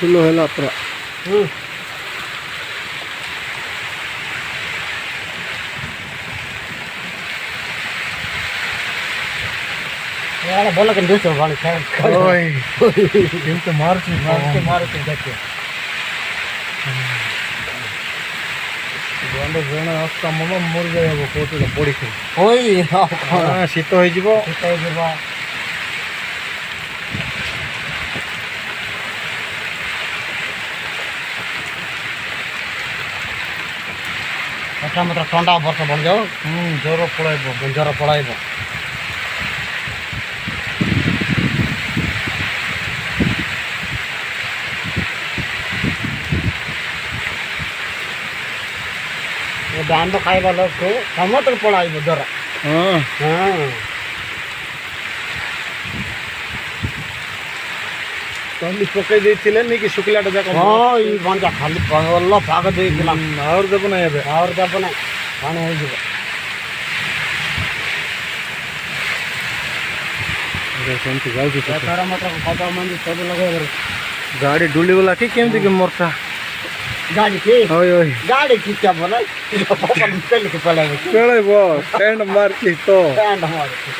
ଫୁଲ ହେଲା ପୁରା। ଭଲ କେମିତି ଦେଉଛ ପାଣି କେମିତି ମାରୁଛି ମାରୁଛି ଦେଖ ଜଣେ ଆସ୍ତା ମନ ମରିଯାଇ ହବ କୋଉଠି ପଡ଼ିକି ଓଇ ଶୀତ ହେଇଯିବ। ହେଇଯିବ ମାତ୍ର ଥଣ୍ଡା ବର୍ଷ ବଢ଼ିଯାଉ ଜ୍ୱର ପଳାଇବ। ଜ୍ୱର ପଳାଇବ। ଆମ୍ବ ଖାଇବା ଲୋକ ସମସ୍ତଙ୍କୁ ପଳାଇବ ଜ୍ୱର। ତଣ୍ଡି ପକେଇ ଦେଇଥିଲେ ନେଇକି ଶୁଖିଲାଟା ଯାକ। ଏଇ ବଞ୍ଜା ଖାଲି ଭଲ ପାଗ ଦେଇଥିଲା। ଆହୁରି ଦେବ ନାହିଁ ଏବେ। ଆହୁରି ଦେବ ନାହିଁ ପାଣି ହେଇଯିବ। ସେମିତି ଯାଉଛି ମାତ୍ର ଖତ ମଞ୍ଜି ସବୁ ଲଗେଇବ। ଗାଡ଼ି ଡୁଲିଗଲା କି କେମିତି କି ମୋରଟା ଗାଡ଼ି କି ହଇ ଗାଡ଼ି କି ବୋଲେ ପଳେଇବ ପଳେଇବ ଟ୍ରେଣ୍ଡ ମାର୍କି ତ ମାରୁଛି